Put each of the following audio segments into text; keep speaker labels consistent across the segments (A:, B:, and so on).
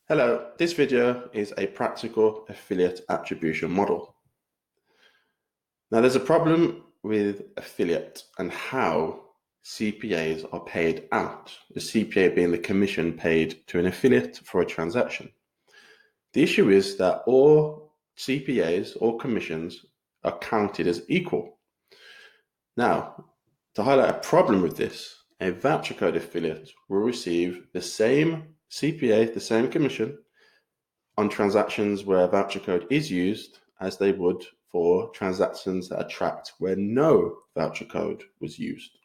A: Hello, this video is a practical affiliate attribution model. Now, there's a problem with affiliate and how CPAs are paid out, the CPA being the commission paid to an affiliate for a transaction. The issue is that all CPAs or commissions are counted as equal. Now, to highlight a problem with this, a voucher code affiliate will receive the same CPA, the same commission, on transactions where a voucher code is used as they would for transactions that are tracked where no voucher code was used.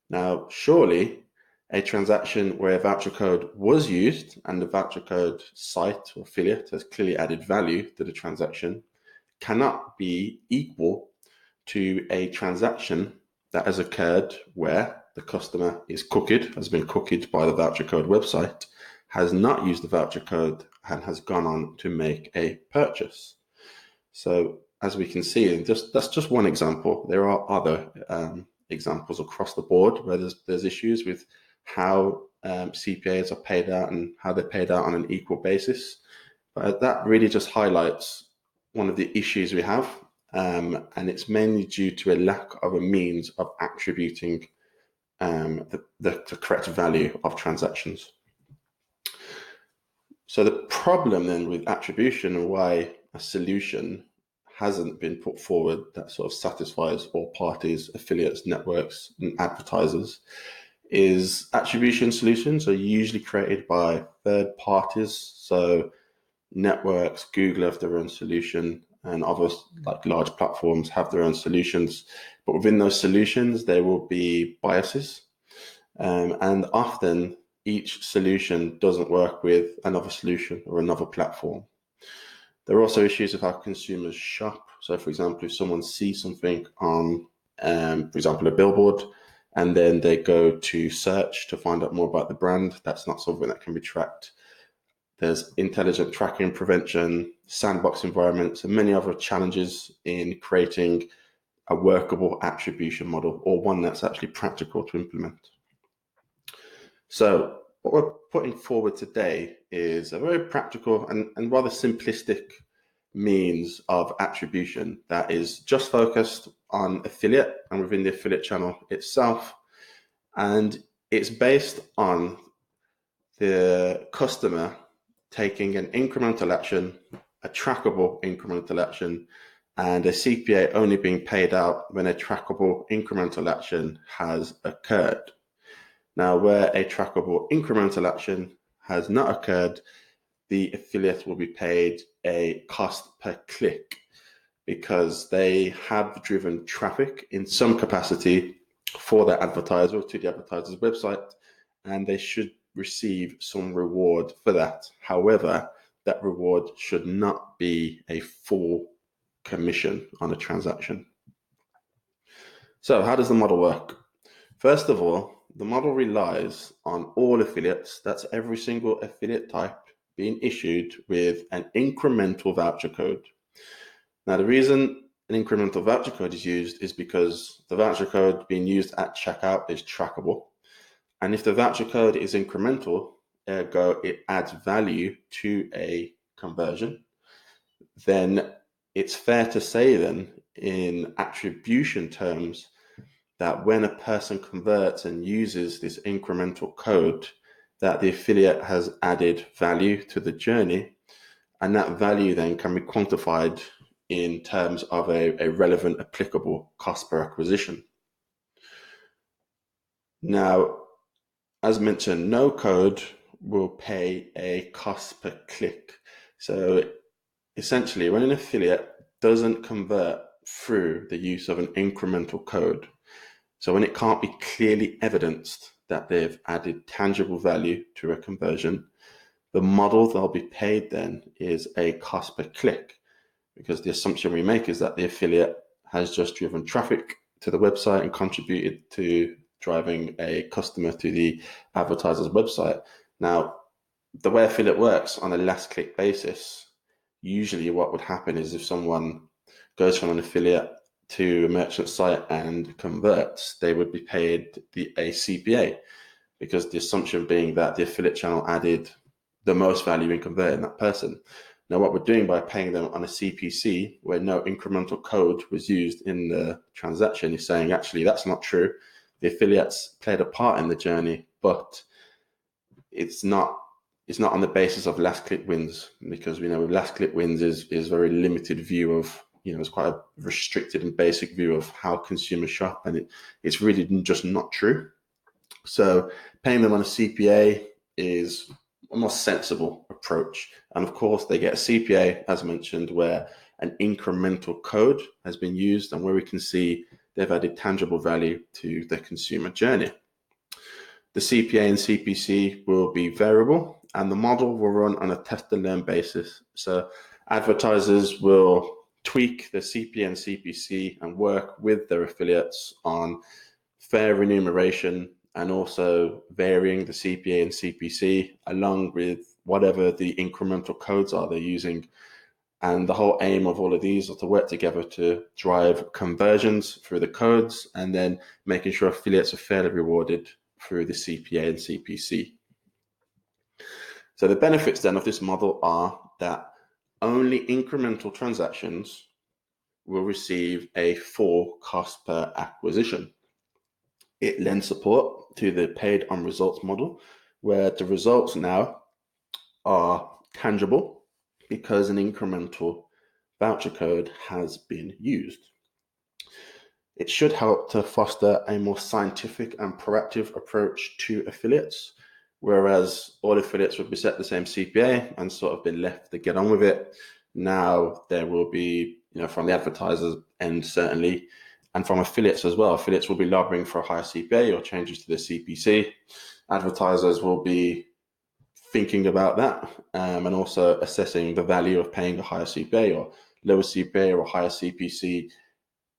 A: Now, surely a transaction where a voucher code was used and the voucher code site or affiliate has clearly added value to the transaction cannot be equal to a transaction that has occurred where the customer is cookied, has been cookied by the voucher code website, has not used the voucher code and has gone on to make a purchase. So as we can see, and that's just one example. There are other examples across the board where there's issues with how CPAs are paid out and how they're paid out on an equal basis. But that really just highlights one of the issues we have, and it's mainly due to a lack of a means of attributing the correct value of transactions. So the problem then with attribution and why a solution hasn't been put forward that sort of satisfies all parties, affiliates, networks, and advertisers is attribution solutions are usually created by third parties. So networks, Google have their own solution, and others like large platforms have their own solutions. But within those solutions, there will be biases, and often each solution doesn't work with another solution or another platform. There are also issues of how consumers shop. So, for example, if someone sees something on, for example, a billboard, and then they go to search to find out more about the brand, that's not something that can be tracked. There's intelligent tracking prevention, sandbox environments, and many other challenges in creating a workable attribution model, or one that's actually practical to implement. So what we're putting forward today is a very practical and rather simplistic means of attribution that is just focused on affiliate and within the affiliate channel itself. And it's based on the customer taking an incremental action, a trackable incremental action, and a CPA only being paid out when a trackable incremental action has occurred. Now, where a trackable incremental action has not occurred, the affiliate will be paid a cost per click because they have driven traffic in some capacity for their advertiser or to the advertiser's website, and they should receive some reward for that. However, that reward should not be a full commission on a transaction. So how does the model work? First of all, the model relies on all affiliates, that's every single affiliate type, being issued with an incremental voucher code. Now, the reason an incremental voucher code is used is because the voucher code being used at checkout is trackable. And if the voucher code is incremental, ergo it adds value to a conversion, then it's fair to say then in attribution terms that when a person converts and uses this incremental code, that the affiliate has added value to the journey, and that value then can be quantified in terms of a relevant applicable cost per acquisition. Now, as mentioned, no code will pay a cost per click. So essentially, when an affiliate doesn't convert through the use of an incremental code, so when it can't be clearly evidenced that they've added tangible value to a conversion, the model they'll be paid then is a cost per click, because the assumption we make is that the affiliate has just driven traffic to the website and contributed to driving a customer to the advertiser's website. Now, the way affiliate works on a last click basis, usually what would happen is if someone goes from an affiliate to a merchant site and converts, they would be paid a CPA, because the assumption being that the affiliate channel added the most value in converting that person. Now, what we're doing by paying them on a CPC where no incremental code was used in the transaction is saying, actually, that's not true. The affiliates played a part in the journey, but it's not on the basis of last click wins, because we know last click wins is very limited view of, it's quite a restricted and basic view of how consumers shop, and it's really just not true. So paying them on a CPA is a more sensible approach. And of course, they get a CPA, as mentioned, where an incremental code has been used and where we can see they've added tangible value to the consumer journey. The CPA and CPC will be variable, and the model will run on a test and learn basis. So advertisers will tweak the CPA and CPC and work with their affiliates on fair remuneration, and also varying the CPA and CPC along with whatever the incremental codes are they're using. And the whole aim of all of these are to work together to drive conversions through the codes, and then making sure affiliates are fairly rewarded through the CPA and CPC. So the benefits then of this model are that only incremental transactions will receive a full cost per acquisition. It lends support to the paid on results model, where the results now are tangible because an incremental voucher code has been used. It should help to foster a more scientific and proactive approach to affiliates, whereas all affiliates would be set the same CPA and sort of been left to get on with it. Now there will be, from the advertisers end certainly, and from affiliates as well. Affiliates will be lobbying for a higher CPA or changes to the CPC. Advertisers will be thinking about that and also assessing the value of paying a higher CPA or lower CPA or higher CPC.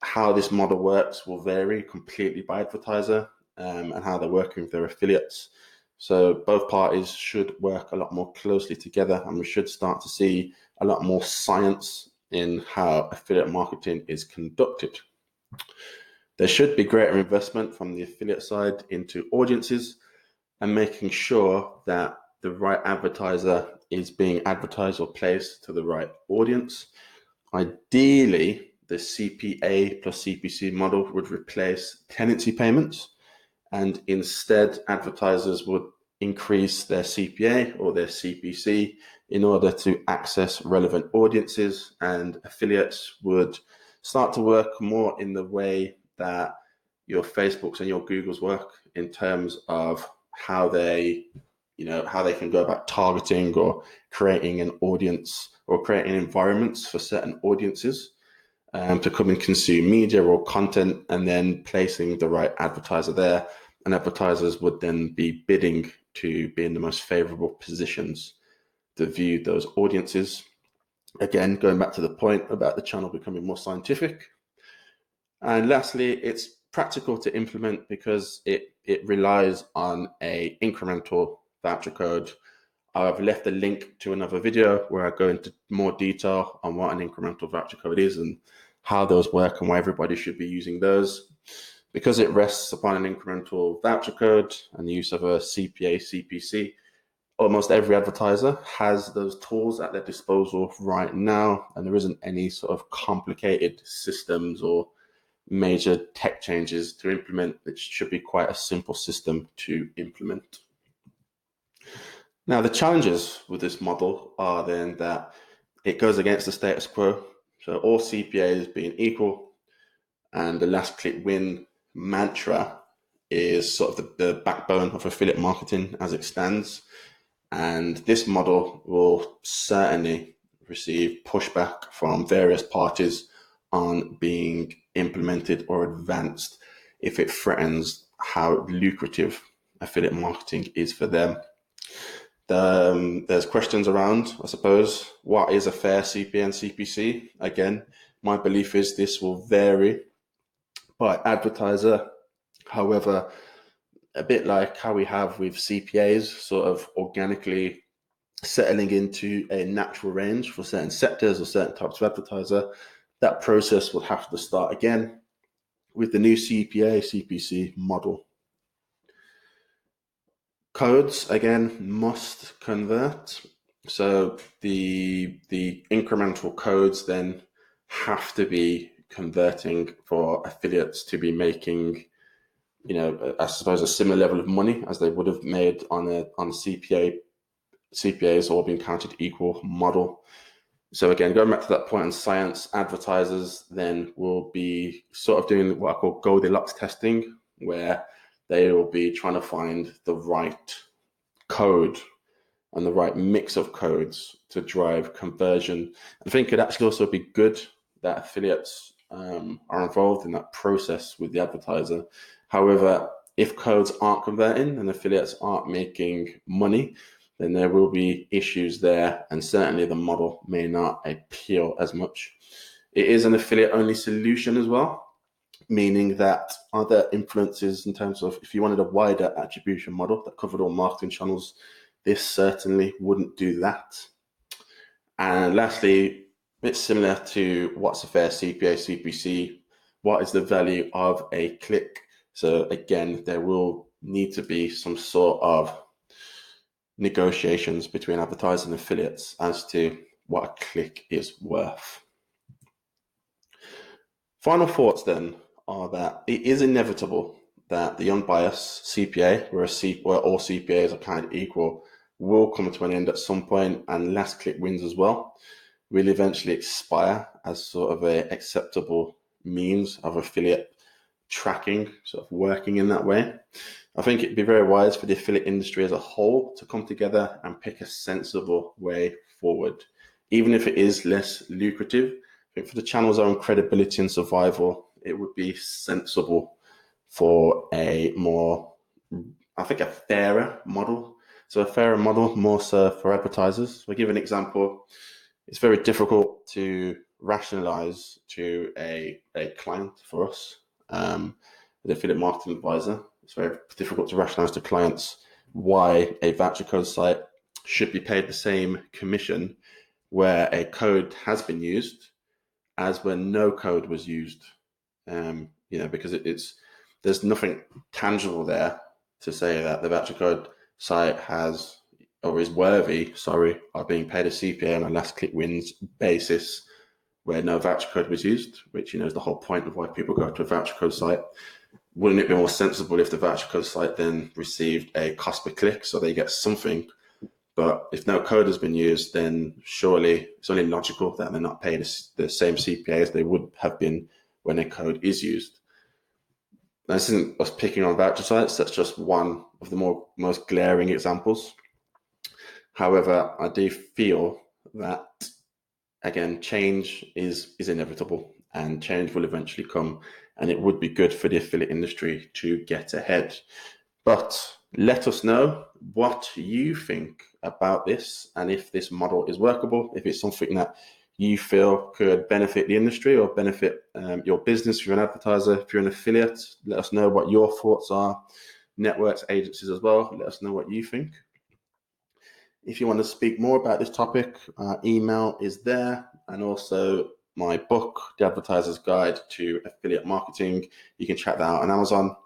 A: How this model works will vary completely by advertiser and how they're working with their affiliates. So both parties should work a lot more closely together, and we should start to see a lot more science in how affiliate marketing is conducted. There should be greater investment from the affiliate side into audiences and making sure that the right advertiser is being advertised or placed to the right audience. Ideally, the CPA plus CPC model would replace tenancy payments, and instead advertisers would increase their CPA or their CPC in order to access relevant audiences, and affiliates would start to work more in the way that your Facebooks and your Googles work, in terms of how they can go about targeting or creating an audience or creating environments for certain audiences to come and consume media or content, and then placing the right advertiser there. And advertisers would then be bidding to be in the most favorable positions to view those audiences. Again, going back to the point about the channel becoming more scientific. And lastly, it's practical to implement because it relies on a incremental voucher code. I've left a link to another video where I go into more detail on what an incremental voucher code is and how those work and why everybody should be using those. Because it rests upon an incremental voucher code and the use of a CPA, CPC, almost every advertiser has those tools at their disposal right now, and there isn't any sort of complicated systems or major tech changes to implement. It should be quite a simple system to implement. Now, the challenges with this model are then that it goes against the status quo. So all CPAs being equal, and the last click win mantra is sort of the backbone of affiliate marketing as it stands. And this model will certainly receive pushback from various parties on being implemented or advanced if it threatens how lucrative affiliate marketing is for them. There's questions around, I suppose, what is a fair CPA and CPC? Again, my belief is this will vary by advertiser. However, a bit like how we have with CPAs, sort of organically settling into a natural range for certain sectors or certain types of advertiser, that process will have to start again with the new CPA, CPC model. Codes, again, must convert. So the incremental codes then have to be converting for affiliates to be making, I suppose, a similar level of money as they would have made on a CPAs all being counted equal model. So again, going back to that point on science, advertisers then will be sort of doing what I call Goldilocks testing, where they will be trying to find the right code and the right mix of codes to drive conversion. I think it'd actually also be good that affiliates are involved in that process with the advertiser. However, if codes aren't converting and affiliates aren't making money, then there will be issues there, and certainly the model may not appeal as much. It is an affiliate-only solution as well, meaning that other influences in terms of if you wanted a wider attribution model that covered all marketing channels, this certainly wouldn't do that. And lastly, a bit similar to what's a fair CPA, CPC, what is the value of a click? So again, there will need to be some sort of negotiations between advertisers and affiliates as to what a click is worth. Final thoughts then are that it is inevitable that the unbiased CPA, where all CPAs are kind of equal, will come to an end at some point, and last click wins as well will eventually expire as sort of a acceptable means of affiliate tracking, sort of working in that way. I think it'd be very wise for the affiliate industry as a whole to come together and pick a sensible way forward, even if it is less lucrative. I think for the channel's own credibility and survival, it would be sensible for a fairer model. So a fairer model, more so for advertisers. So I'll give an example. It's very difficult to rationalize to a client for us, the affiliate marketing advisor. It's very difficult to rationalize to clients why a voucher code site should be paid the same commission where a code has been used as when no code was used. Because there's nothing tangible there to say that the voucher code site has or is worthy, of being paid a CPA on a last click wins basis where no voucher code was used, which is the whole point of why people go to a voucher code site. Wouldn't it be more sensible if the voucher code site then received a cost per click so they get something? But if no code has been used, then surely it's only logical that they're not paid the same CPA as they would have been when a code is used. Now, this isn't us picking on voucher sites. That's just one of the most glaring examples. However, I do feel that, again, change is inevitable and change will eventually come, and it would be good for the affiliate industry to get ahead. But let us know what you think about this and if this model is workable, if it's something that you feel could benefit the industry or benefit your business. If you're an advertiser, if you're an affiliate, let us know what your thoughts are. Networks, agencies as well, let us know what you think. If you want to speak more about this topic, email is there, and also my book, The Advertiser's Guide to Affiliate Marketing. You can check that out on Amazon.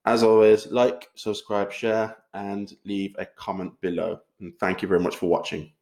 A: As always, like, subscribe, share, and leave a comment below. And thank you very much for watching.